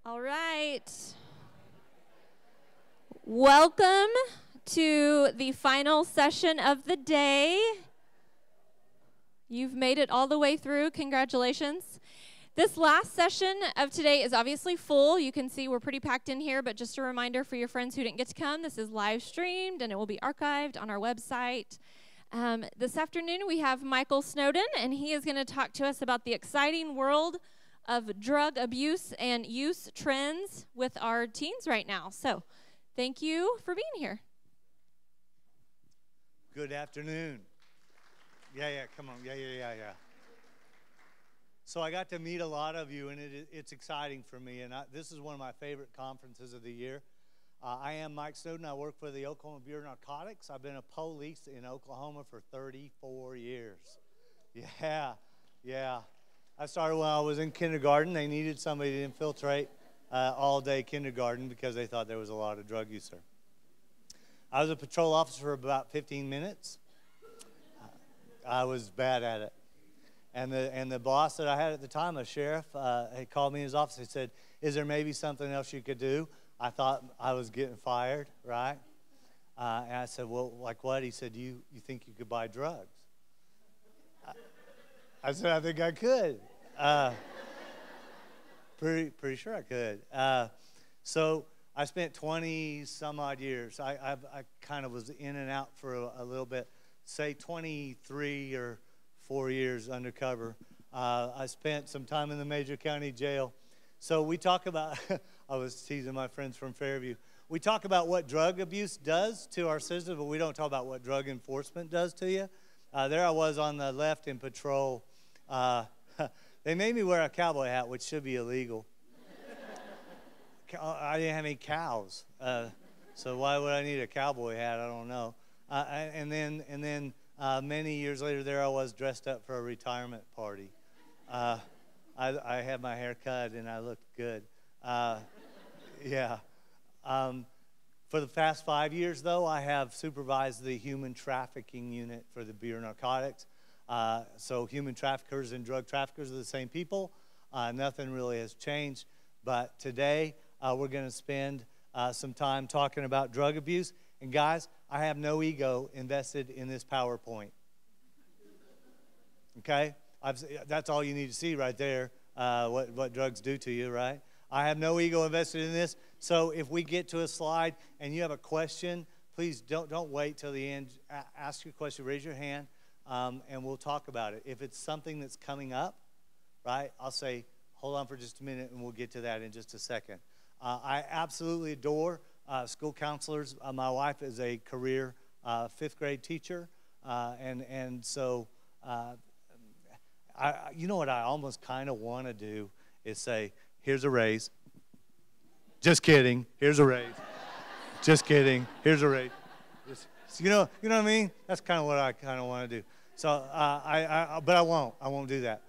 All right. Welcome to the final session of the day. You've made it all the way through. Congratulations. This last session of today is obviously full. You can see we're pretty packed in here, but just a reminder for your friends who didn't get to come, this is live streamed and it will be archived on our website. This afternoon we have Michael Snowden, and he is going to talk to us about the exciting world of drug abuse and use trends with our teens right now. So thank you for being here. Good afternoon. Yeah, come on. Yeah. So I got to meet a lot of you, and it's exciting for me, and this is one of my favorite conferences of the year. I am Mike Snowden. I work for the Oklahoma Bureau of Narcotics. I've been a police in Oklahoma for 34 years. Yeah. I started when I was in kindergarten. They needed somebody to infiltrate all-day kindergarten because they thought there was a lot of drug use there. I was a patrol officer for about 15 minutes. I was bad at it. And the boss that I had at the time, a sheriff, had called me in his office. He said, "Is there maybe something else you could do?" I thought I was getting fired, right? And I said, "Well, like what?" He said, you think you could buy drugs?" I said, "I think I could." Pretty sure I could. So I spent 20 some odd years. I kind of was in and out for a little bit, say 23 or 4 years undercover. I spent some time in the Major County Jail. So we talk about, I was teasing my friends from Fairview. We talk about what drug abuse does to our citizens, but we don't talk about what drug enforcement does to you. There I was on the left in patrol. They made me wear a cowboy hat, which should be illegal. I didn't have any cows, so why would I need a cowboy hat? I don't know. And then many years later, there I was dressed up for a retirement party. I had my hair cut and I looked good. Yeah. For the past 5 years, though, I have supervised the human trafficking unit for the Bureau of Narcotics. So human traffickers and drug traffickers are the same people. Nothing really has changed. But today, we're going to spend some time talking about drug abuse. And guys, I have no ego invested in this PowerPoint. Okay? That's all you need to see right there, what drugs do to you, right? I have no ego invested in this. So if we get to a slide and you have a question, please don't wait till the end. Ask your question, raise your hand, and we'll talk about it. If it's something that's coming up, right, I'll say, hold on for just a minute, and we'll get to that in just a second. I absolutely adore school counselors. My wife is a career fifth grade teacher, and so you know what I almost kind of want to do is say, here's a raise. Just kidding. Here's a raise. Just kidding. Here's a raise. You know what I mean? That's kind of what I kind of want to do. So but I won't. I won't do that.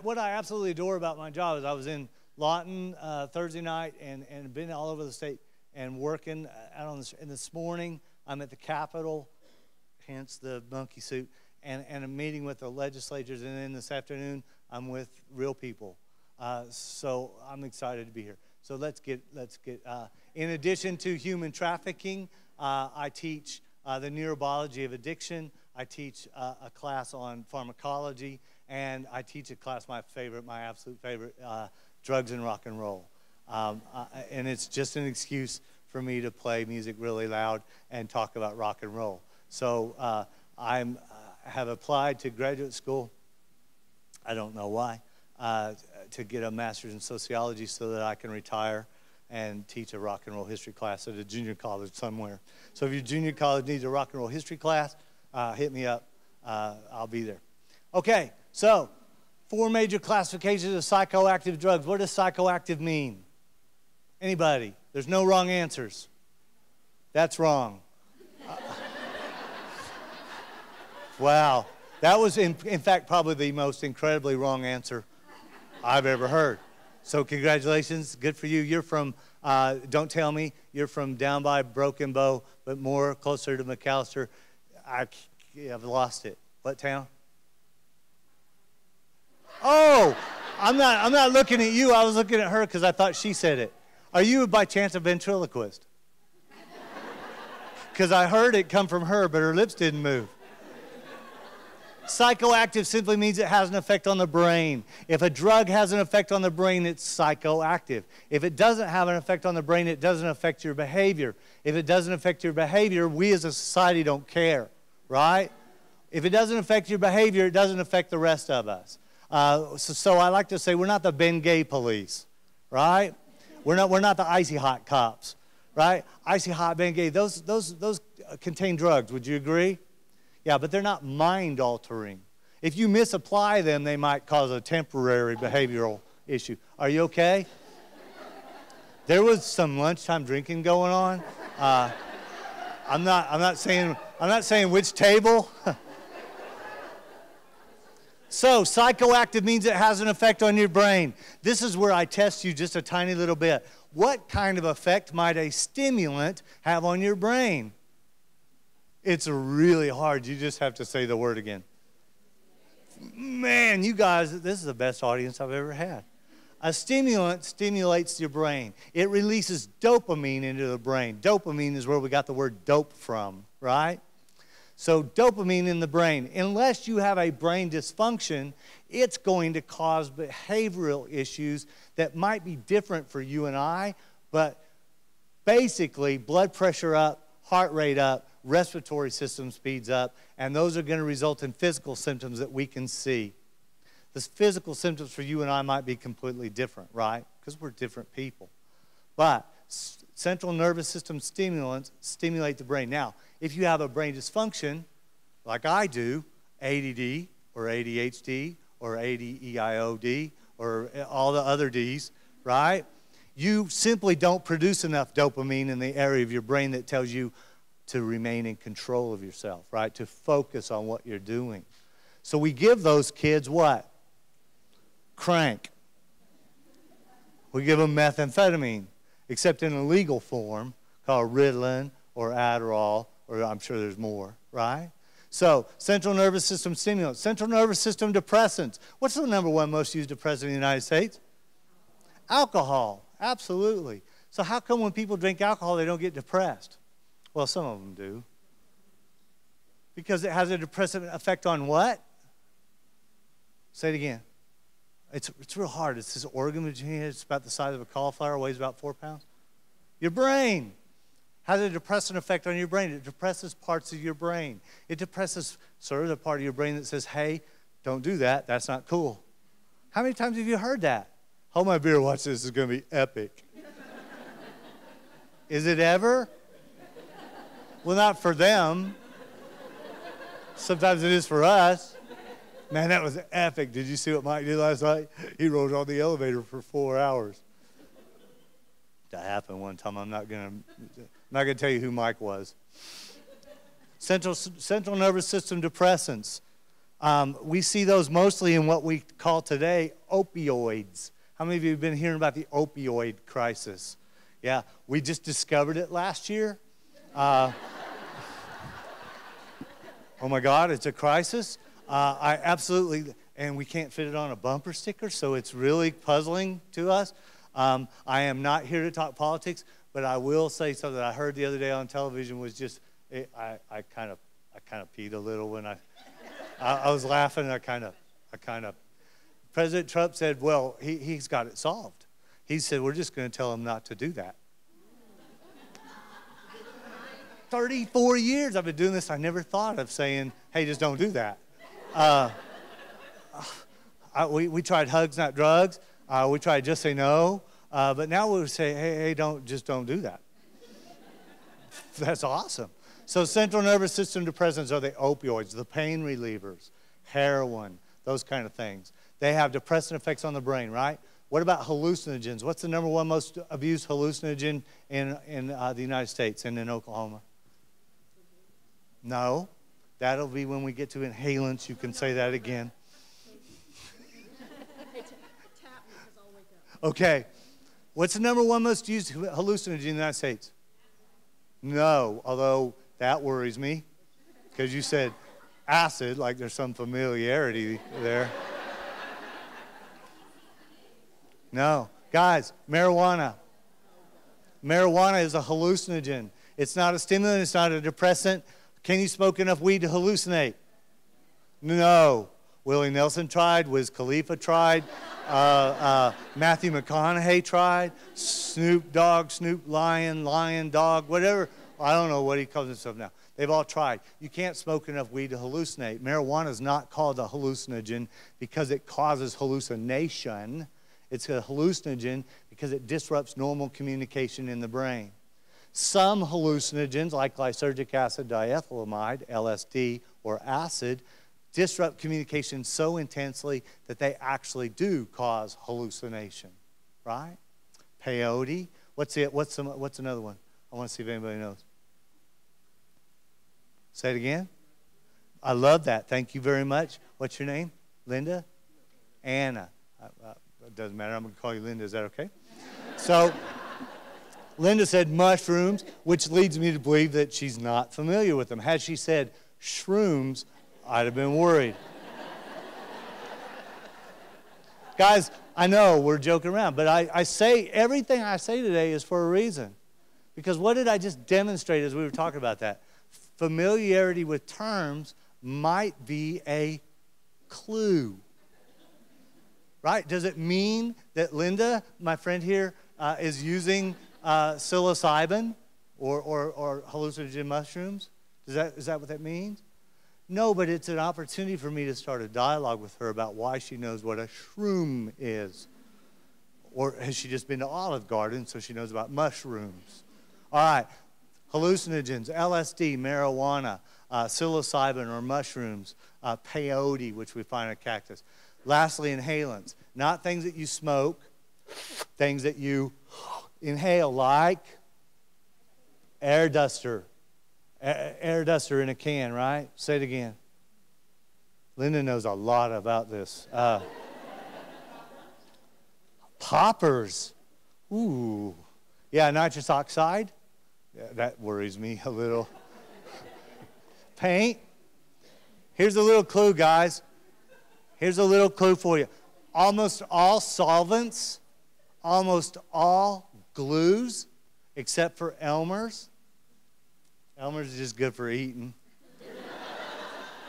What I absolutely adore about my job is I was in Lawton Thursday night and been all over the state and working out on this. And this morning I'm at the Capitol, hence the monkey suit, and I'm meeting with the legislators. And then this afternoon I'm with real people. So I'm excited to be here. So let's get. In addition to human trafficking, I teach the neurobiology of addiction. I teach a class on pharmacology, and I teach a class, my absolute favorite, drugs and rock and roll. And it's just an excuse for me to play music really loud and talk about rock and roll. So I have applied to graduate school. I don't know why, to get a master's in sociology so that I can retire and teach a rock and roll history class at a junior college somewhere. So if your junior college needs a rock and roll history class, hit me up. I'll be there. Okay, so 4 major classifications of psychoactive drugs. What does psychoactive mean? Anybody? There's no wrong answers. That's wrong. Wow. That was, in fact, probably the most incredibly wrong answer I've ever heard. So congratulations. Good for you. You're from, don't tell me, you're from down by Broken Bow, but more closer to McAllister. I've lost it. What town? Oh, I'm not looking at you. I was looking at her because I thought she said it. Are you by chance a ventriloquist? Because I heard it come from her, but her lips didn't move. Psychoactive simply means it has an effect on the brain. If a drug has an effect on the brain, it's psychoactive. If it doesn't have an effect on the brain, it doesn't affect your behavior. If it doesn't affect your behavior, we as a society don't care, right? If it doesn't affect your behavior, it doesn't affect the rest of us. So I like to say we're not the Bengay police, right? We're not the icy hot cops, right? Icy hot Bengay, those contain drugs. Would you agree? Yeah, but they're not mind-altering. If you misapply them, they might cause a temporary behavioral issue. Are you okay? There was some lunchtime drinking going on. I'm not saying which table. So, psychoactive means it has an effect on your brain. This is where I test you just a tiny little bit. What kind of effect might a stimulant have on your brain? It's really hard. You just have to say the word again. Man, you guys, this is the best audience I've ever had. A stimulant stimulates your brain. It releases dopamine into the brain. Dopamine is where we got the word dope from, right? So dopamine in the brain, unless you have a brain dysfunction, it's going to cause behavioral issues that might be different for you and I, but basically blood pressure up, heart rate up, respiratory system speeds up, and those are going to result in physical symptoms that we can see. The physical symptoms for you and I might be completely different, right? Because we're different people. But central nervous system stimulants stimulate the brain. Now, if you have a brain dysfunction, like I do, ADD or ADHD or ADEIOD or all the other Ds, right? You simply don't produce enough dopamine in the area of your brain that tells you to remain in control of yourself, right? To focus on what you're doing. So we give those kids what? Crank. We give them methamphetamine, except in a legal form called Ritalin or Adderall, or I'm sure there's more, right? So central nervous system stimulants, central nervous system depressants. What's the number one most used depressant in the United States? Alcohol, absolutely. So how come when people drink alcohol they don't get depressed? Well, some of them do. Because it has a depressive effect on what? Say it again. It's real hard. It's this organ between it. It's about the size of a cauliflower, weighs about 4 pounds. Your brain has a depressant effect on your brain. It depresses parts of your brain. It depresses sort of the part of your brain that says, hey, don't do that. That's not cool. How many times have you heard that? Hold my beer, watch this. This is going to be epic. Is it ever? Well, not for them. Sometimes it is for us. Man, that was epic. Did you see what Mike did last night? He rode on the elevator for 4 hours. That happened one time. I'm not gonna tell you who Mike was. Central nervous system depressants. We see those mostly in what we call today opioids. How many of you have been hearing about the opioid crisis? Yeah, we just discovered it last year. Oh my God, it's a crisis. I absolutely, and we can't fit it on a bumper sticker, so it's really puzzling to us. I am not here to talk politics, but I will say something that I heard the other day on television was just, I kind of peed a little when I was laughing. President Trump said, well, he's got it solved. He said, we're just going to tell him not to do that. 34 years I've been doing this. I never thought of saying, hey, just don't do that. We tried hugs, not drugs. We tried just say no. But now we would say, hey, just don't do that. That's awesome. So central nervous system depressants are the opioids, the pain relievers, heroin, those kind of things. They have depressant effects on the brain, right? What about hallucinogens? What's the number one most abused hallucinogen in the United States and in Oklahoma? No. That'll be when we get to inhalants. You can say that again. Okay. What's the number one most used hallucinogen in the United States? No, although that worries me because you said acid, like there's some familiarity there. No. Guys, marijuana. Marijuana is a hallucinogen. It's not a stimulant. It's not a depressant. Can you smoke enough weed to hallucinate? No. Willie Nelson tried. Wiz Khalifa tried. Matthew McConaughey tried. Snoop Dogg, Snoop Lion, Lion Dog, whatever. I don't know what he calls himself now. They've all tried. You can't smoke enough weed to hallucinate. Marijuana is not called a hallucinogen because it causes hallucination. It's a hallucinogen because it disrupts normal communication in the brain. Some hallucinogens, like lysergic acid diethylamide, LSD, or acid, disrupt communication so intensely that they actually do cause hallucination, right? Peyote. What's another one? I want to see if anybody knows. Say it again. I love that. Thank you very much. What's your name? Linda? Anna. It doesn't matter. I'm going to call you Linda. Is that okay? So, Linda said mushrooms, which leads me to believe that she's not familiar with them. Had she said shrooms, I'd have been worried. Guys, I know we're joking around, but I say everything I say today is for a reason. Because what did I just demonstrate as we were talking about that? Familiarity with terms might be a clue. Right? Does it mean that Linda, my friend here, is using psilocybin or hallucinogen mushrooms? Is that what that means? No, but it's an opportunity for me to start a dialogue with her about why she knows what a shroom is. Or has she just been to Olive Garden so she knows about mushrooms? All right. Hallucinogens, LSD, marijuana, psilocybin or mushrooms, peyote, which we find in cactus. Lastly, inhalants. Not things that you smoke, things that you inhale, like air duster. Air duster in a can, right? Say it again. Linda knows a lot about this. Poppers. Ooh. Yeah, nitrous oxide. Yeah, that worries me a little. Paint. Here's a little clue, guys. Here's a little clue for you. Almost all solvents, almost all glues, except for Elmer's. Elmer's is just good for eating.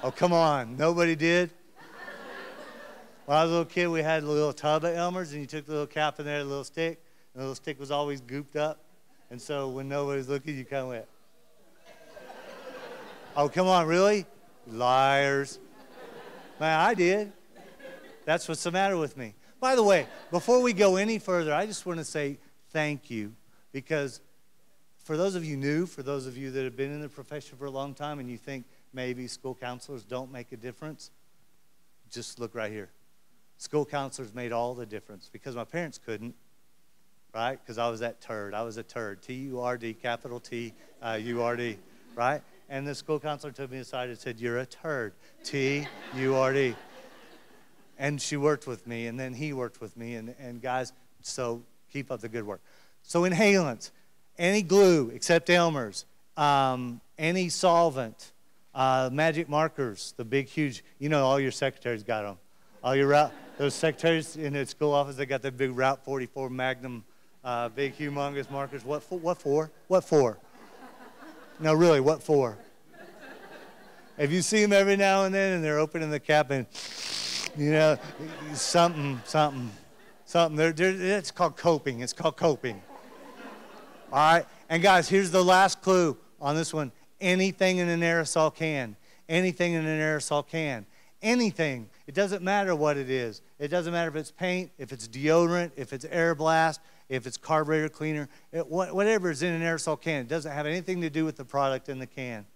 Oh, come on. Nobody did? When I was a little kid, we had a little tub of Elmer's, and you took the little cap in there, the little stick, and the little stick was always gooped up. And so when nobody was looking, you kind of went, oh, come on, really? Liars. Man, I did. That's what's the matter with me. By the way, before we go any further, I just want to say thank you, because for those of you new, for those of you that have been in the profession for a long time and you think maybe school counselors don't make a difference, just look right here. School counselors made all the difference because my parents couldn't. Right? Because I was that turd. I was a turd. T-U-R-D, capital T-U-R-D, right? And the school counselor took me aside and said, you're a turd. T-U-R-D. And she worked with me, and then he worked with me. And guys, so keep up the good work. So inhalants, any glue except Elmer's, any solvent, magic markers, the big, huge, you know, all your secretaries got them. All your those secretaries in the school office, they got that big Route 44 Magnum big, humongous markers. What for? What for? No, really, what for? If you see them every now and then and they're opening the cap and, you know, something. It's called coping. It's called coping. All right? And guys, here's the last clue on this one. Anything in an aerosol can. Anything in an aerosol can. Anything. It doesn't matter what it is. It doesn't matter if it's paint, if it's deodorant, if it's air blast, if it's carburetor cleaner, whatever is in an aerosol can. It doesn't have anything to do with the product in the can.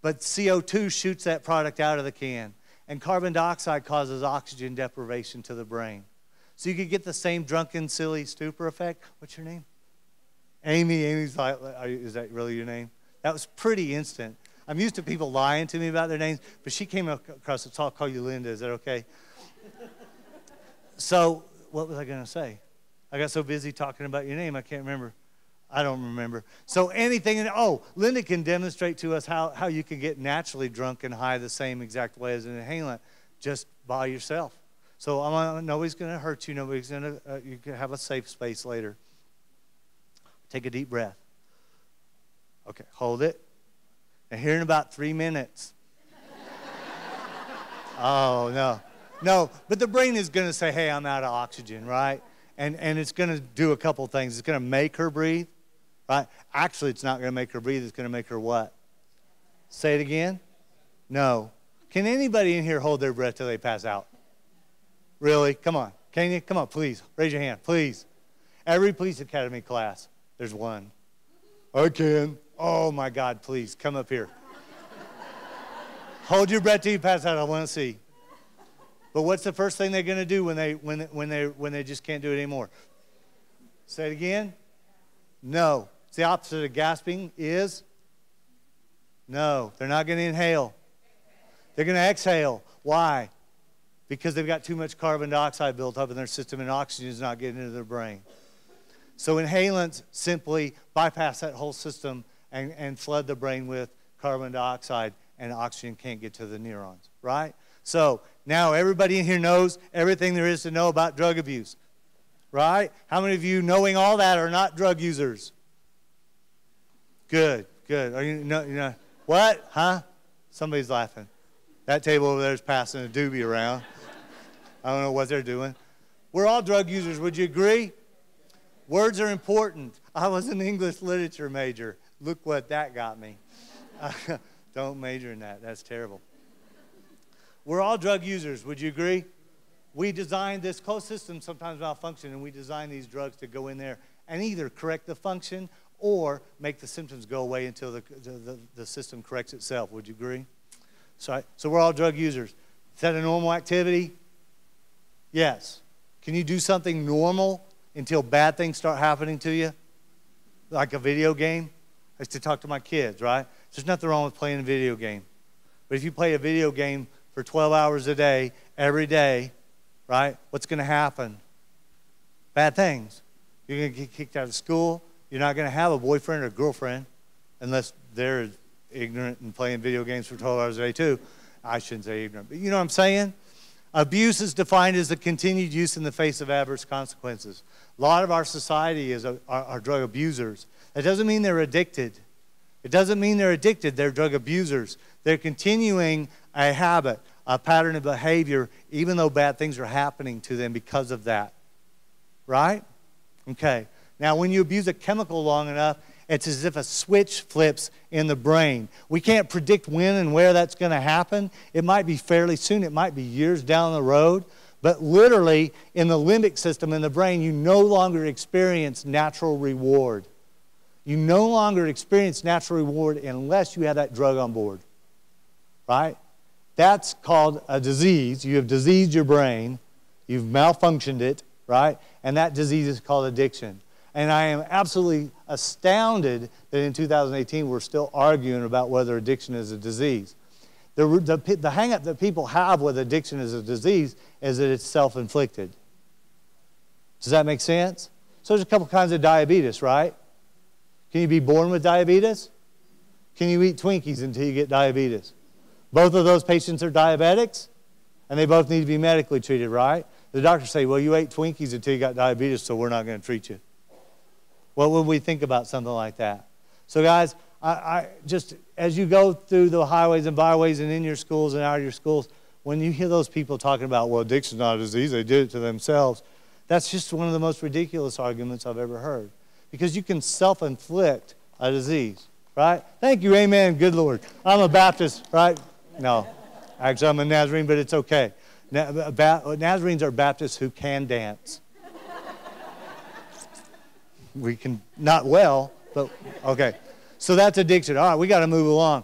But CO2 shoots that product out of the can. And carbon dioxide causes oxygen deprivation to the brain. So you could get the same drunken, silly stupor effect. What's your name? Amy. Amy's like, is that really your name? That was pretty instant. I'm used to people lying to me about their names, but she came across it, so I'll call you Linda. Is that okay? So what was I going to say? I got so busy talking about your name, I can't remember. I don't remember. So anything, Linda can demonstrate to us how you can get naturally drunk and high the same exact way as an inhalant, just by yourself. So nobody's going to hurt you. Nobody's going to, you can have a safe space later. Take a deep breath. Okay, hold it. And here in about 3 minutes. Oh, no. No, but the brain is going to say, hey, I'm out of oxygen, right? And it's going to do a couple things. It's going to make her breathe, right? Actually, it's not going to make her breathe. It's going to make her what? Say it again. No. Can anybody in here hold their breath till they pass out? Really? Come on. Can you? Come on, please. Raise your hand, please. Every police academy class, there's one. I can. Oh, my God, please, come up here. Hold your breath till you pass out. I want to see. But what's the first thing they're going to do when they just can't do it anymore? Say it again. No. It's the opposite of gasping is no. They're not going to inhale. They're going to exhale. Why? Because they've got too much carbon dioxide built up in their system and oxygen is not getting into their brain. So inhalants simply bypass that whole system and flood the brain with carbon dioxide, and oxygen can't get to the neurons, right? So now everybody in here knows everything there is to know about drug abuse, right? How many of you, knowing all that, are not drug users? Good, good. Are you know what? Huh? Somebody's laughing. That table over there is passing a doobie around. I don't know what they're doing. We're all drug users. Would you agree? Words are important. I was an English literature major. Look what that got me. Don't major in that. That's terrible. We're all drug users. Would you agree? We designed this whole system, sometimes malfunction, and we design these drugs to go in there and either correct the function or make the symptoms go away until the system corrects itself. Would you agree? So we're all drug users. Is that a normal activity? Yes. Can you do something normal until bad things start happening to you? Like a video game? I used to talk to my kids, right? There's nothing wrong with playing a video game. But if you play a video game for 12 hours a day, every day, right, what's going to happen? Bad things. You're going to get kicked out of school. You're not going to have a boyfriend or girlfriend unless they're ignorant and playing video games for 12 hours a day too. I shouldn't say ignorant, but you know what I'm saying? Abuse is defined as the continued use in the face of adverse consequences. A lot of our society are drug abusers. That doesn't mean they're addicted. It doesn't mean they're addicted. They're drug abusers. They're continuing a habit, a pattern of behavior, even though bad things are happening to them because of that. Right? Okay. Now, when you abuse a chemical long enough, it's as if a switch flips in the brain. We can't predict when and where that's going to happen. It might be fairly soon. It might be years down the road. But literally, in the limbic system in the brain, you no longer experience natural reward. You no longer experience natural reward unless you have that drug on board. Right? That's called a disease. You have diseased your brain. You've malfunctioned it. Right? And that disease is called addiction. And I am absolutely astounded that in 2018 we're still arguing about whether addiction is a disease. The hang-up that people have with addiction as a disease is that it's self-inflicted. Does that make sense? So there's a couple kinds of diabetes, right? Can you be born with diabetes? Can you eat Twinkies until you get diabetes? Both of those patients are diabetics, and they both need to be medically treated, right? The doctors say, well, you ate Twinkies until you got diabetes, so we're not going to treat you. What would we think about something like that? So guys, I just, as you go through the highways and byways and in your schools and out of your schools, when you hear those people talking about, well, addiction's not a disease, they did it to themselves, that's just one of the most ridiculous arguments I've ever heard. Because you can self-inflict a disease, right? Thank you, amen, good Lord. I'm a Baptist, right? No, actually I'm a Nazarene, but it's okay. Nazarenes are Baptists who can dance. We can, not well, but okay. So that's addiction. All right, we got to move along.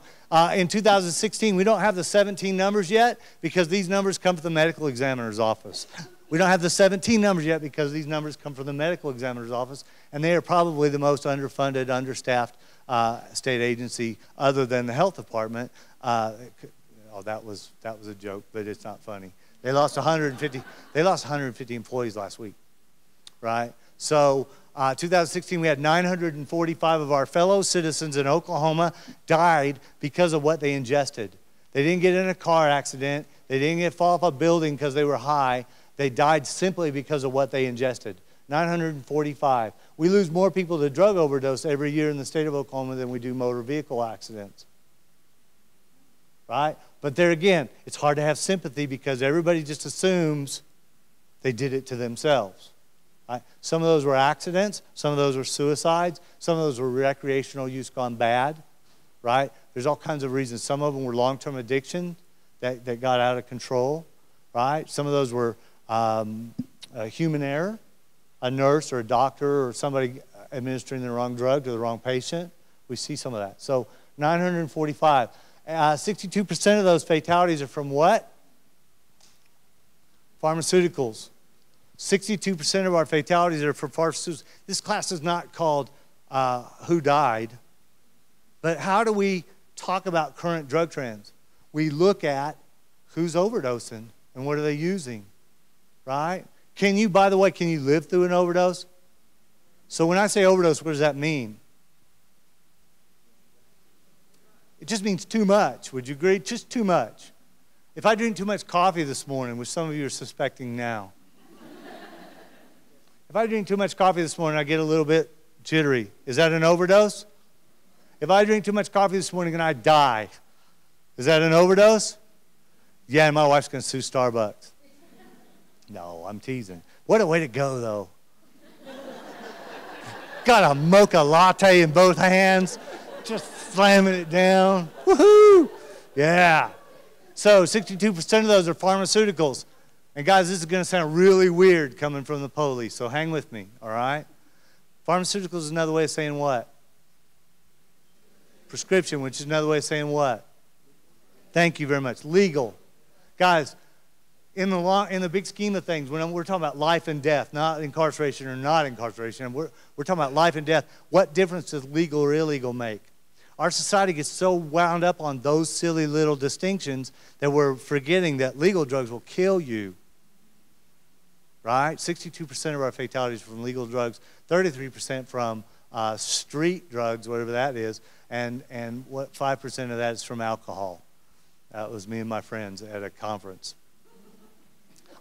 In 2016, we don't have the 17 numbers yet because these numbers come from the medical examiner's office. We don't have the 17 numbers yet because these numbers come from the medical examiner's office, and they are probably the most underfunded, understaffed state agency other than the health department. Oh, that was a joke, but it's not funny. They lost 150 employees last week, right? So 2016, we had 945 of our fellow citizens in Oklahoma died because of what they ingested. They didn't get in a car accident. They didn't fall off a building because they were high. They died simply because of what they ingested. 945. We lose more people to drug overdose every year in the state of Oklahoma than we do motor vehicle accidents. Right? But there again, it's hard to have sympathy because everybody just assumes they did it to themselves. Right? Some of those were accidents. Some of those were suicides. Some of those were recreational use gone bad. Right? There's all kinds of reasons. Some of them were long-term addiction that got out of control. Right? Some of those were human error, a nurse or a doctor or somebody administering the wrong drug to the wrong patient. We see some of that. So 945. 62% of those fatalities are from what? Pharmaceuticals. 62% of our fatalities are from pharmaceuticals. This class is not called Who Died, but how do we talk about current drug trends? We look at who's overdosing and what are they using, right? By the way, can you live through an overdose? So when I say overdose, what does that mean? It just means too much. Would you agree? Just too much. If I drink too much coffee this morning, which some of you are suspecting now, if I drink too much coffee this morning, I get a little bit jittery. Is that an overdose? If I drink too much coffee this morning and I die, is that an overdose? Yeah, and my wife's going to sue Starbucks. No, I'm teasing. What a way to go, though. Got a mocha latte in both hands, just slamming it down. Woohoo! Yeah. So 62% of those are pharmaceuticals. And guys, this is going to sound really weird coming from the police, so hang with me, all right? Pharmaceuticals is another way of saying what? Prescription, which is another way of saying what? Thank you very much. Legal. Guys, in the big scheme of things, when we're talking about life and death, not incarceration or not incarceration, we're talking about life and death, what difference does legal or illegal make? Our society gets so wound up on those silly little distinctions that we're forgetting that legal drugs will kill you. Right? 62% of our fatalities from legal drugs, 33% from street drugs, whatever that is, and what 5% of that is from alcohol. That was me and my friends at a conference.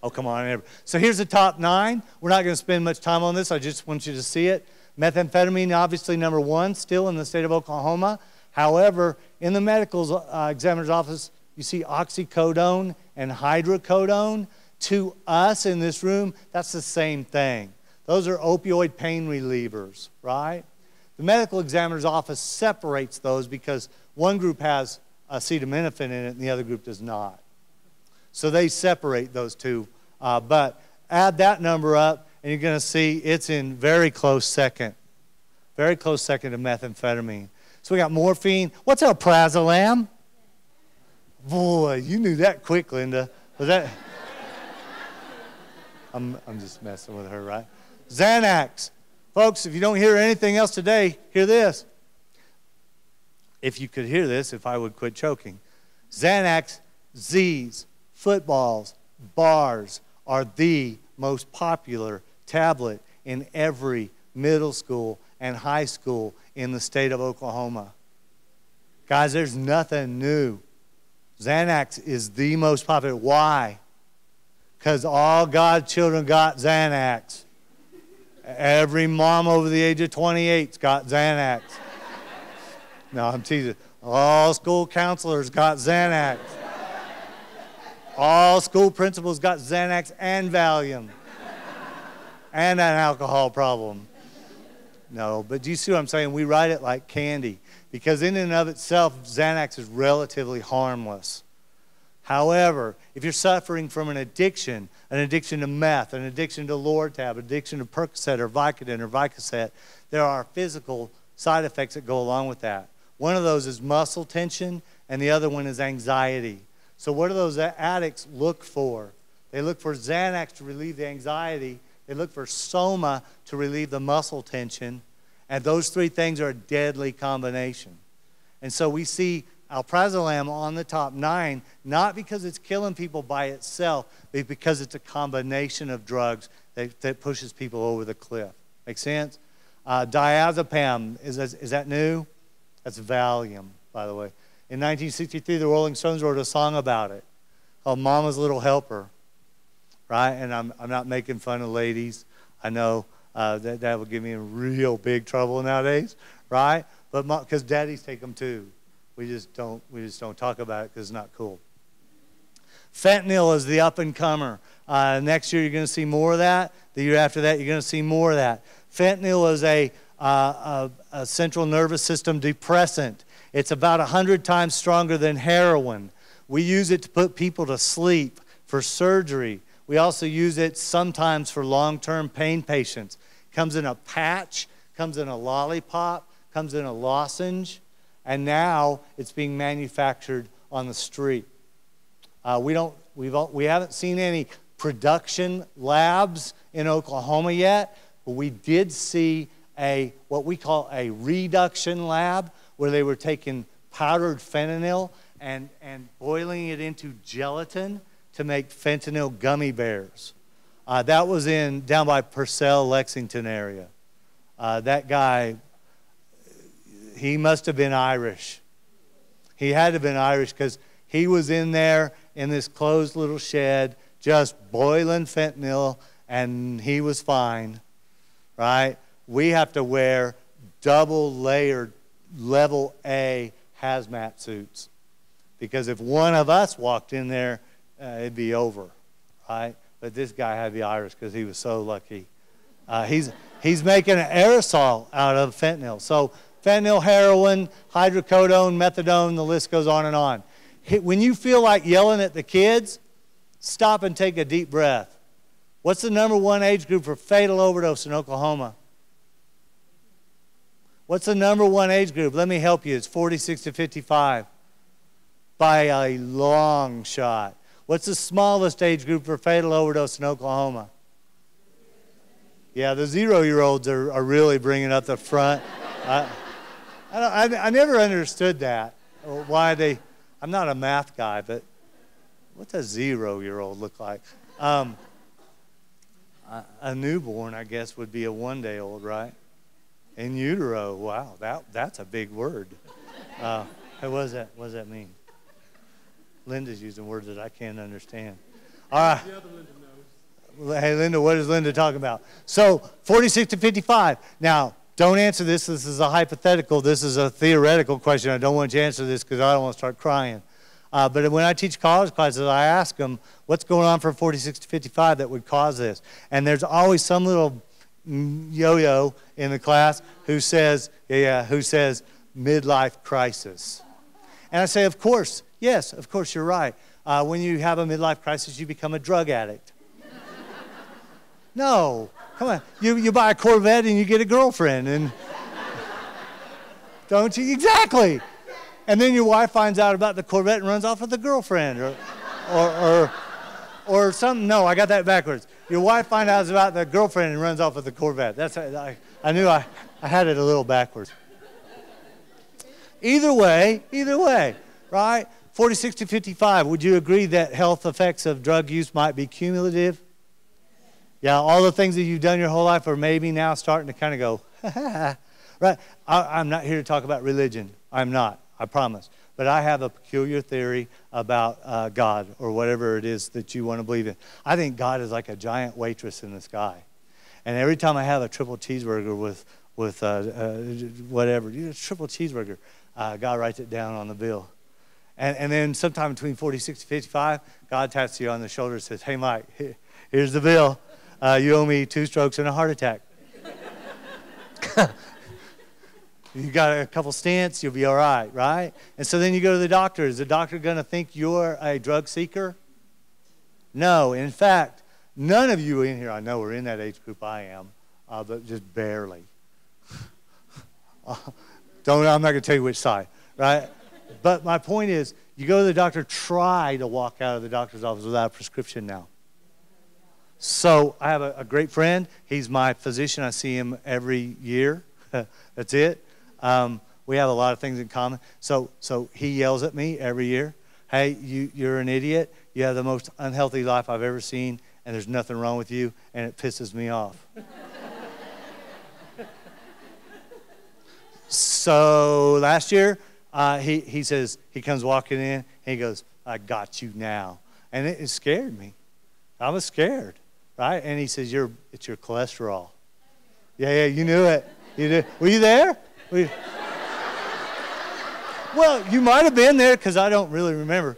Oh, come on. So here's the top 9. We're not going to spend much time on this. I just want you to see it. Methamphetamine, obviously number 1, still in the state of Oklahoma. However, in the medical examiner's office, you see oxycodone and hydrocodone. To us in this room, that's the same thing. Those are opioid pain relievers, right? The medical examiner's office separates those because one group has acetaminophen in it and the other group does not. So they separate those two. But add that number up and you're going to see it's in very close second. Very close second to methamphetamine. So we got morphine. What's alprazolam? Boy, you knew that quick, Linda. Was that... I'm just messing with her, right? Xanax. Folks, if you don't hear anything else today, hear this. If you could hear this, if I would quit choking. Xanax, Z's, footballs, bars are the most popular tablet in every middle school and high school in the state of Oklahoma. Guys, there's nothing new. Xanax is the most popular. Why? Because all God's children got Xanax. Every mom over the age of 28's got Xanax. No, I'm teasing. All school counselors got Xanax. All school principals got Xanax and Valium. And an alcohol problem. No, but do you see what I'm saying? We write it like candy. Because in and of itself, Xanax is relatively harmless. However, if you're suffering from an addiction to meth, an addiction to Lortab, addiction to Percocet or Vicodin or Vicodin, there are physical side effects that go along with that. One of those is muscle tension, and the other one is anxiety. So what do those addicts look for? They look for Xanax to relieve the anxiety. They look for Soma to relieve the muscle tension. And those three things are a deadly combination. And so we see alprazolam on the top 9, not because it's killing people by itself, but because it's a combination of drugs that pushes people over the cliff. Make sense? Diazepam, is that new? That's Valium, by the way. In 1963, the Rolling Stones wrote a song about it called Mama's Little Helper. right? And I'm not making fun of ladies. I know that would give me in real big trouble nowadays, right? But because daddies take them too. We just don't talk about it because it's not cool. Fentanyl is the up-and-comer. Next year you're going to see more of that. The year after that you're going to see more of that. Fentanyl is a central nervous system depressant. It's about 100 times stronger than heroin. We use it to put people to sleep, for surgery. We also use it sometimes for long-term pain patients. Comes in a patch, comes in a lollipop, comes in a lozenge, and now it's being manufactured on the street. We haven't seen any production labs in Oklahoma yet, but we did see what we call a reduction lab, where they were taking powdered fentanyl and boiling it into gelatin to make fentanyl gummy bears. That was down by Purcell, Lexington area. That guy, he must have been Irish. He had to have been Irish because he was in there in this closed little shed just boiling fentanyl, and he was fine, right? We have to wear double-layered level A hazmat suits because if one of us walked in there, it'd be over, right? But this guy had to be Irish because he was so lucky. He's making an aerosol out of fentanyl. So fentanyl, heroin, hydrocodone, methadone, the list goes on and on. When you feel like yelling at the kids, stop and take a deep breath. What's the #1 age group for fatal overdose in Oklahoma? What's the #1 age group? Let me help you. It's 46 to 55 by a long shot. What's the smallest age group for fatal overdose in Oklahoma? Yeah, the 0-year-olds are really bringing up the front. I never understood that. Why they? I'm not a math guy, but what's a 0-year-old look like? A newborn, I guess, would be a 1-day-old, right? In utero, wow, that's a big word. What does that mean? Linda's using words that I can't understand. All right. The other Linda knows. Hey, Linda, what is Linda talking about? So, 46 to 55. Now, don't answer this. This is a hypothetical. This is a theoretical question. I don't want you to answer this because I don't want to start crying. But when I teach college classes, I ask them, what's going on from 46 to 55 that would cause this? And there's always some little yo-yo in the class who says midlife crisis. And I say, of course, yes, of course you're right. When you have a midlife crisis, you become a drug addict. No, come on. You buy a Corvette and you get a girlfriend, and don't you? Exactly. And then your wife finds out about the Corvette and runs off with the girlfriend, or something. No, I got that backwards. Your wife finds out about the girlfriend and runs off with the Corvette. I knew I had it a little backwards. Either way, right? 46 to 55. Would you agree that health effects of drug use might be cumulative? Yeah, all the things that you've done your whole life are maybe now starting to kind of go, right? I'm not here to talk about religion. I'm not, I promise. But I have a peculiar theory about God or whatever it is that you want to believe in. I think God is like a giant waitress in the sky. And every time I have a triple cheeseburger with whatever, triple cheeseburger, God writes it down on the bill. And then sometime between 46 to 55, God taps you on the shoulder and says, hey, Mike, here's the bill. You owe me 2 strokes and a heart attack. You got a couple stents, you'll be all right, right? And so then you go to the doctor. Is the doctor going to think you're a drug seeker? No. In fact, none of you in here, I know, are in that age group. I am, but just barely. I'm not going to tell you which side, right? But my point is, you go to the doctor, try to walk out of the doctor's office without a prescription now. So I have a great friend. He's my physician. I see him every year. That's it. We have a lot of things in common. So he yells at me every year, hey, you're an idiot. You have the most unhealthy life I've ever seen, and there's nothing wrong with you, and it pisses me off. So last year, he says, he comes walking in, and he goes, I got you now. And it scared me. I was scared, right? And he says, it's your cholesterol. Yeah, you knew it. You did. Were you there? Well, you might have been there because I don't really remember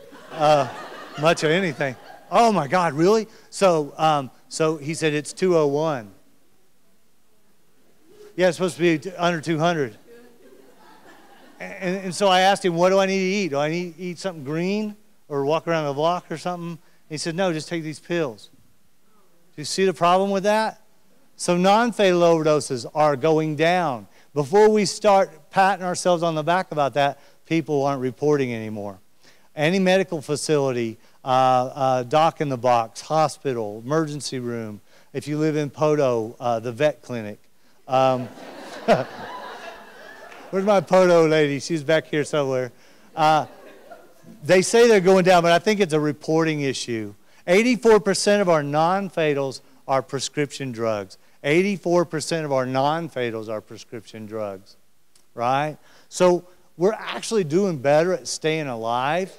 much of anything. Oh, my God, really? So he said, it's 201. Yeah, it's supposed to be under 200. And so I asked him, what do I need to eat? Do I need to eat something green or walk around the block or something? And he said, no, just take these pills. Do you see the problem with that? So non-fatal overdoses are going down. Before we start patting ourselves on the back about that, people aren't reporting anymore. Any medical facility, doc in the box, hospital, emergency room, if you live in Poto, the vet clinic. Where's my Poto lady? She's back here somewhere. They say they're going down, but I think it's a reporting issue. 84% of our non-fatals are prescription drugs. 84% of our non-fatals are prescription drugs, right? So we're actually doing better at staying alive,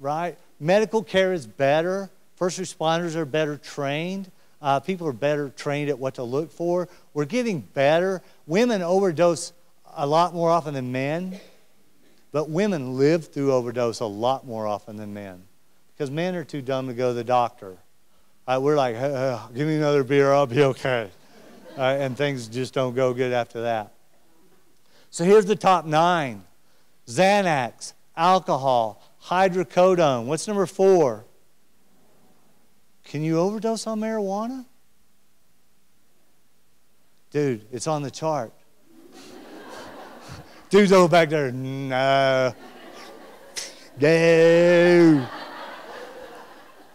right? Medical care is better. First responders are better trained. People are better trained at what to look for. We're getting better. Women overdose a lot more often than men, but women live through overdose a lot more often than men because men are too dumb to go to the doctor. We're like, give me another beer, I'll be okay. And things just don't go good after that. So here's the top 9. Xanax, alcohol, hydrocodone. What's number 4? Can you overdose on marijuana? Dude, it's on the chart. Dude's over back there, no. No.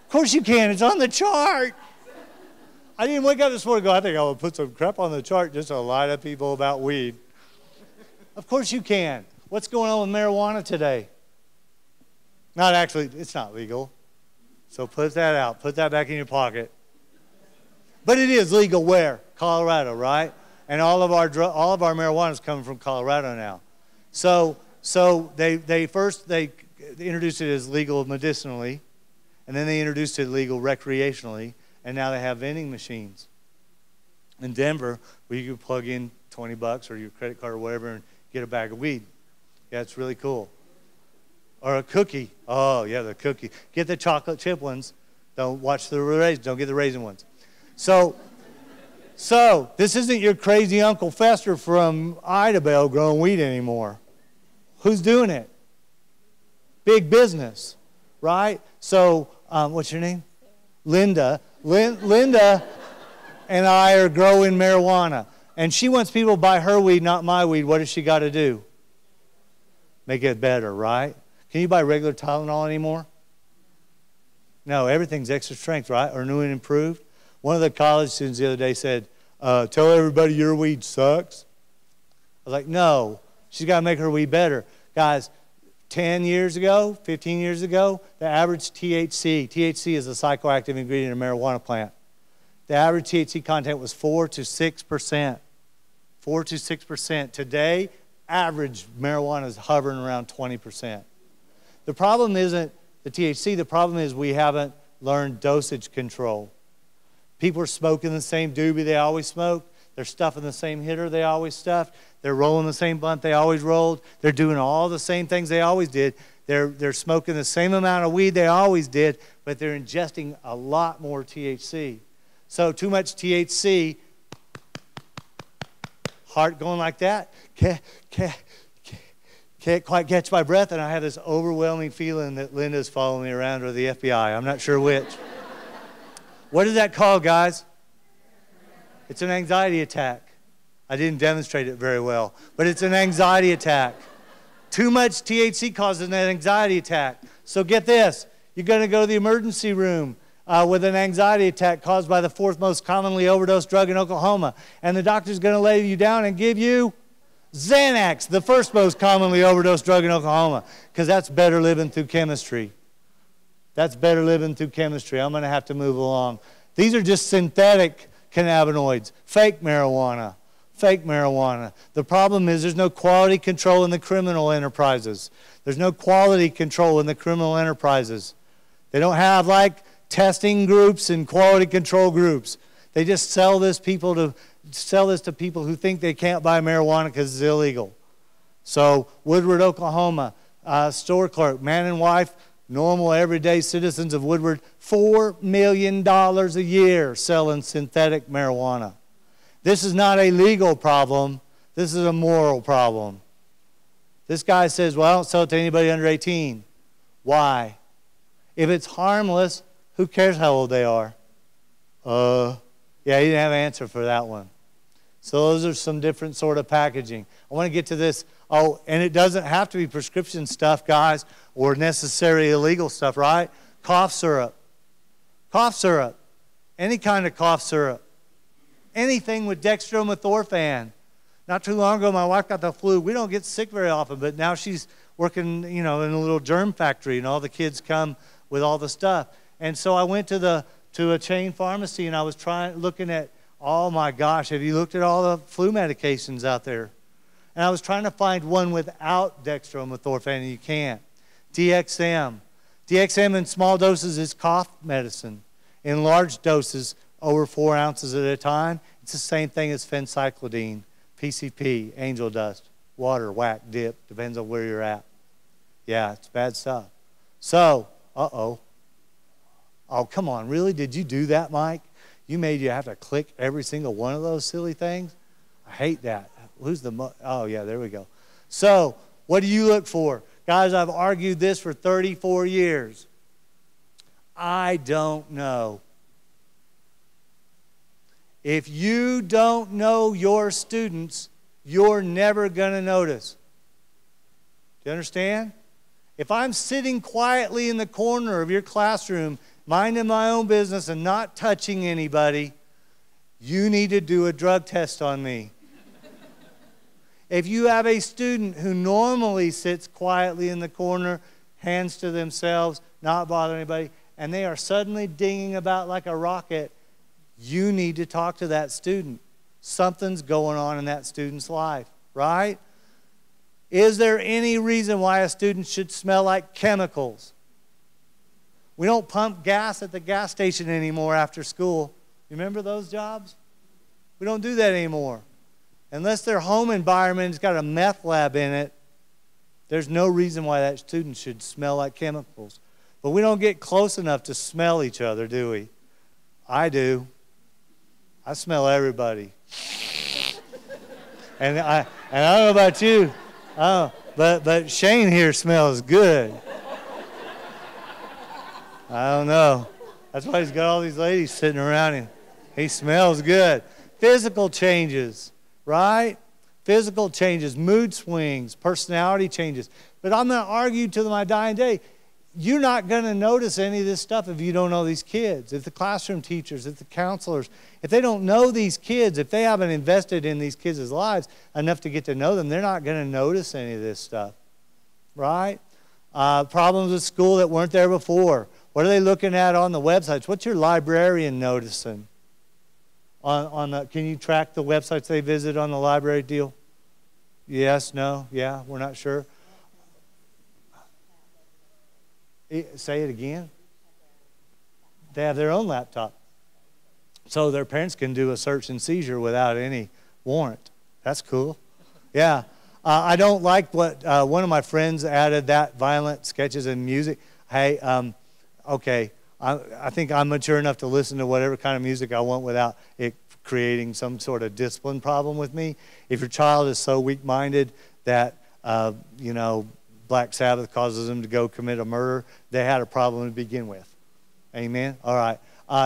Of course you can, it's on the chart. I didn't wake up this morning and go, I think I will put some crap on the chart just to lie to people about weed. Of course you can. What's going on with marijuana today? Not actually, it's not legal. So put that out. Put that back in your pocket. But it is legal where? Colorado, right? And all of our marijuana is coming from Colorado now. So they introduced it as legal medicinally, and then they introduced it legal recreationally, and now they have vending machines in Denver where you can plug in $20 or your credit card or whatever and get a bag of weed. Yeah, it's really cool. Or a cookie. Oh, yeah, the cookie. Get the chocolate chip ones. Don't watch the raisins. Don't get the raisin ones. So this isn't your crazy Uncle Fester from Idabel growing weed anymore. Who's doing it? Big business, right? So what's your name? Linda. Linda and I are growing marijuana. And she wants people to buy her weed, not my weed. What does she got to do? Make it better, right? Can you buy regular Tylenol anymore? No, everything's extra strength, right? Or new and improved. One of the college students the other day said, tell everybody your weed sucks. I was like, no, she's got to make her weed better. Guys, 10 years ago, 15 years ago, the average THC is a psychoactive ingredient in a marijuana plant. The average THC content was 4 to 6%. 4 to 6%. Today, average marijuana is hovering around 20%. The problem isn't the THC. The problem is we haven't learned dosage control. People are smoking the same doobie they always smoked. They're stuffing the same hitter they always stuffed. They're rolling the same blunt they always rolled. They're doing all the same things they always did. They're smoking the same amount of weed they always did, but they're ingesting a lot more THC. So too much THC, heart going like that, can't quite catch my breath, and I have this overwhelming feeling that Linda's following me around, or the FBI. I'm not sure which. What is that called, guys? It's an anxiety attack. I didn't demonstrate it very well, but it's an anxiety attack. Too much THC causes an anxiety attack. So get this. You're going to go to the emergency room with an anxiety attack caused by the 4th most commonly overdosed drug in Oklahoma, and the doctor's going to lay you down and give you Xanax, the 1st most commonly overdosed drug in Oklahoma, because that's better living through chemistry. That's better living through chemistry. I'm going to have to move along. These are just synthetic cannabinoids, fake marijuana. Fake marijuana. The problem is there's no quality control in the criminal enterprises. There's no quality control in the criminal enterprises. They don't have like testing groups and quality control groups. They just sell this to people who think they can't buy marijuana because it's illegal. So Woodward, Oklahoma, store clerk, man and wife, normal everyday citizens of Woodward, $4 million a year selling synthetic marijuana. This is not a legal problem. This is a moral problem. This guy says, well, I don't sell it to anybody under 18. Why? If it's harmless, who cares how old they are? Yeah, he didn't have an answer for that one. So those are some different sort of packaging. I want to get to this. Oh, and it doesn't have to be prescription stuff, guys, or necessarily illegal stuff, right? Cough syrup. Cough syrup. Any kind of cough syrup. Anything with dextromethorphan. Not too long ago, my wife got the flu. We don't get sick very often, but now she's working, in a little germ factory, and all the kids come with all the stuff. And so I went to a chain pharmacy, and I was looking at, oh my gosh, have you looked at all the flu medications out there? And I was trying to find one without dextromethorphan, and you can't. DXM. DXM in small doses is cough medicine. In large doses, over 4 ounces at a time, it's the same thing as phencyclidine, PCP, angel dust, water, whack, dip, depends on where you're at. Yeah, it's bad stuff. So, oh, come on, really? Did you do that, Mike? You made you have to click every single one of those silly things? I hate that. Oh, yeah, there we go. So, what do you look for? Guys, I've argued this for 34 years. I don't know. If you don't know your students, you're never going to notice. Do you understand? If I'm sitting quietly in the corner of your classroom, minding my own business and not touching anybody, you need to do a drug test on me. If you have a student who normally sits quietly in the corner, hands to themselves, not bothering anybody, and they are suddenly dinging about like a rocket, you need to talk to that student. Something's going on in that student's life, right? Is there any reason why a student should smell like chemicals? We don't pump gas at the gas station anymore after school. You remember those jobs? We don't do that anymore. Unless their home environment has got a meth lab in it, there's no reason why that student should smell like chemicals. But we don't get close enough to smell each other, do we? I do. I smell everybody. and I don't know about you, but Shane here smells good. I don't know. That's why he's got all these ladies sitting around him. He smells good. Physical changes, right? Physical changes, mood swings, personality changes. But I'm going to argue to my dying day, you're not going to notice any of this stuff if you don't know these kids. If the classroom teachers, if the counselors, if they don't know these kids, if they haven't invested in these kids' lives enough to get to know them, they're not going to notice any of this stuff, right? Problems with school that weren't there before. What are they looking at on the websites? What's your librarian noticing? Can you track the websites they visit on the library deal? Yes, no, yeah, we're not sure. Say it again. They have their own laptop. So their parents can do a search and seizure without any warrant. That's cool. Yeah. I don't like what one of my friends added, that violent sketches and music. Hey, okay, I think I'm mature enough to listen to whatever kind of music I want without it creating some sort of discipline problem with me. If your child is so weak-minded that, Black Sabbath causes them to go commit a murder, they had a problem to begin with. Amen? All right.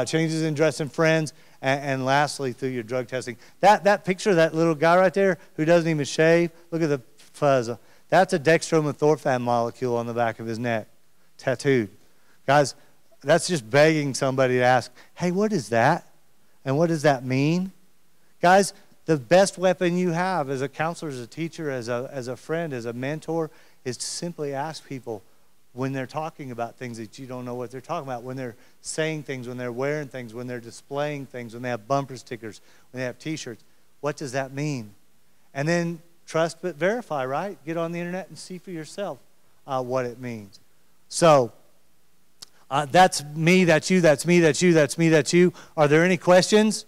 Changes in dressing friends, and lastly, through your drug testing. That picture of that little guy right there who doesn't even shave, look at the fuzz. That's a dextromethorphan molecule on the back of his neck, tattooed. Guys, that's just begging somebody to ask, hey, what is that? And what does that mean? Guys, the best weapon you have as a counselor, as a teacher, as a friend, as a mentor, is to simply ask people when they're talking about things that you don't know what they're talking about, when they're saying things, when they're wearing things, when they're displaying things, when they have bumper stickers, when they have T-shirts. What does that mean? And then trust but verify, right? Get on the internet and see for yourself what it means. So That's me, that's you, that's me, that's you, that's me, that's you. Are there any questions?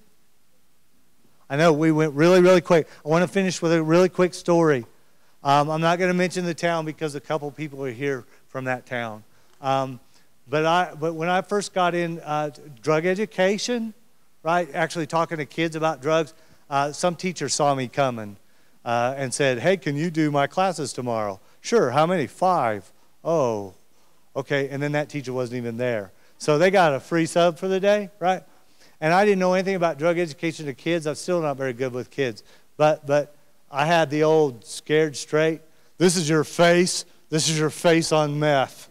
I know we went really, really quick. I want to finish with a really quick story. I'm not going to mention the town because a couple people are here from that town. But when I first got in drug education, right, actually talking to kids about drugs, some teacher saw me coming and said, hey, can you do my classes tomorrow? Sure, how many? 5. Oh, okay, and then that teacher wasn't even there. So they got a free sub for the day, right? And I didn't know anything about drug education to kids. I'm still not very good with kids. But I had the old scared straight, this is your face on meth,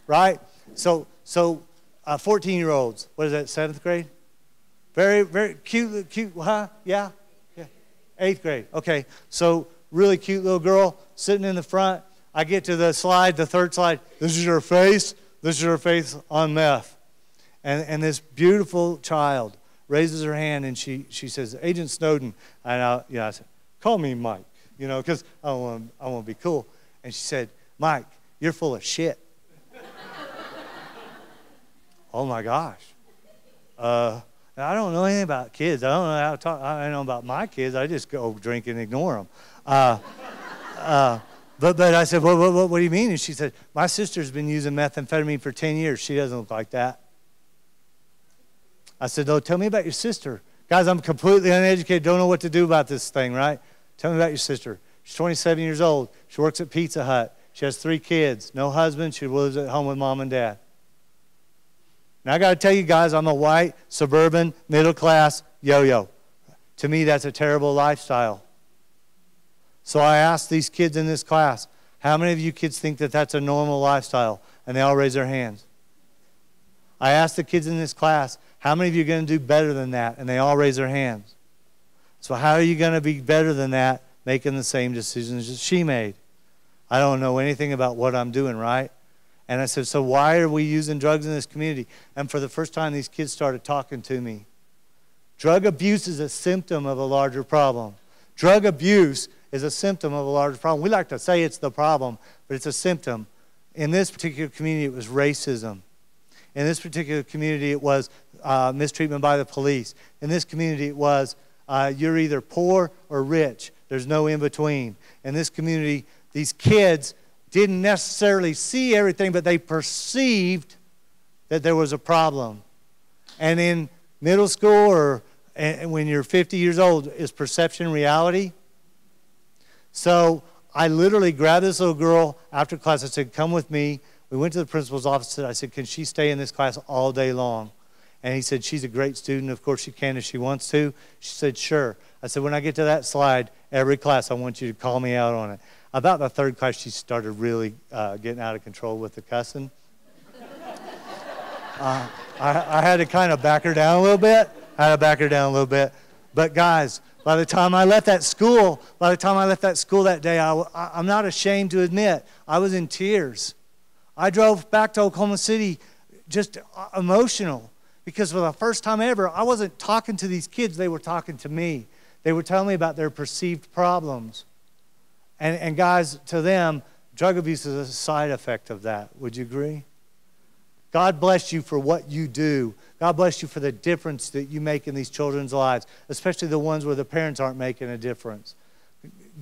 right? So 14-year-olds, what is that, 7th grade? Very, very cute, huh? Yeah? 8th grade, okay. So really cute little girl sitting in the front. I get to the slide, the third slide, this is your face on meth. And this beautiful child raises her hand and she says, Agent Snowden. And I said, call me Mike, because I want to be cool. And she said, Mike, you're full of shit. Oh my gosh. I don't know anything about kids. I don't know how to talk. I know about my kids. I just go drink and ignore them. But I said, what do you mean? And she said, my sister's been using methamphetamine for 10 years. She doesn't look like that. I said, no, tell me about your sister. Guys, I'm completely uneducated, don't know what to do about this thing, right? Tell me about your sister. She's 27 years old. She works at Pizza Hut. She has 3 kids, no husband. She lives at home with mom and dad. Now, I got to tell you guys, I'm a white, suburban, middle-class yo-yo. To me, that's a terrible lifestyle. So I asked these kids in this class, how many of you kids think that that's a normal lifestyle? And they all raised their hands. I asked the kids in this class, how many of you are going to do better than that? And they all raised their hands. So how are you going to be better than that, making the same decisions that she made? I don't know anything about what I'm doing, right? And I said, so why are we using drugs in this community? And for the first time, these kids started talking to me. Drug abuse is a symptom of a larger problem. Drug abuse is a symptom of a larger problem. We like to say it's the problem, but it's a symptom. In this particular community, it was racism. In this particular community, it was mistreatment by the police. In this community, it was you're either poor or rich. There's no in between. In this community, these kids didn't necessarily see everything, but they perceived that there was a problem. And in middle school or when you're 50 years old, is perception reality? So I literally grabbed this little girl after class. I said, come with me. We went to the principal's office. I said, can she stay in this class all day long? And he said, she's a great student. Of course she can if she wants to. She said, sure. I said, when I get to that slide, every class, I want you to call me out on it. About the 3rd class, she started really getting out of control with the cussing. I had to kind of back her down a little bit. But guys, by the time I left that school that day, I'm not ashamed to admit, I was in tears. I drove back to Oklahoma City just emotional because for the first time ever, I wasn't talking to these kids, they were talking to me. They were telling me about their perceived problems. And guys, to them, drug abuse is a side effect of that. Would you agree? God bless you for what you do. God bless you for the difference that you make in these children's lives, especially the ones where the parents aren't making a difference.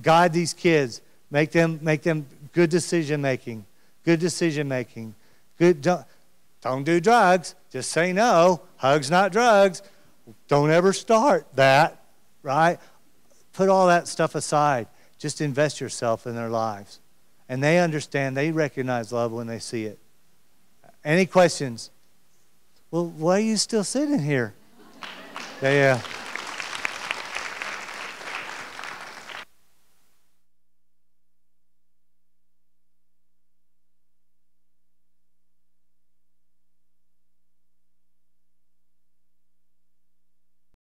Guide these kids. Make them good decision making. Good decision making. Don't do drugs. Just say no. Hugs, not drugs. Don't ever start that, right? Put all that stuff aside. Just invest yourself in their lives. And they understand, they recognize love when they see it. Any questions? Well, why are you still sitting here? Yeah.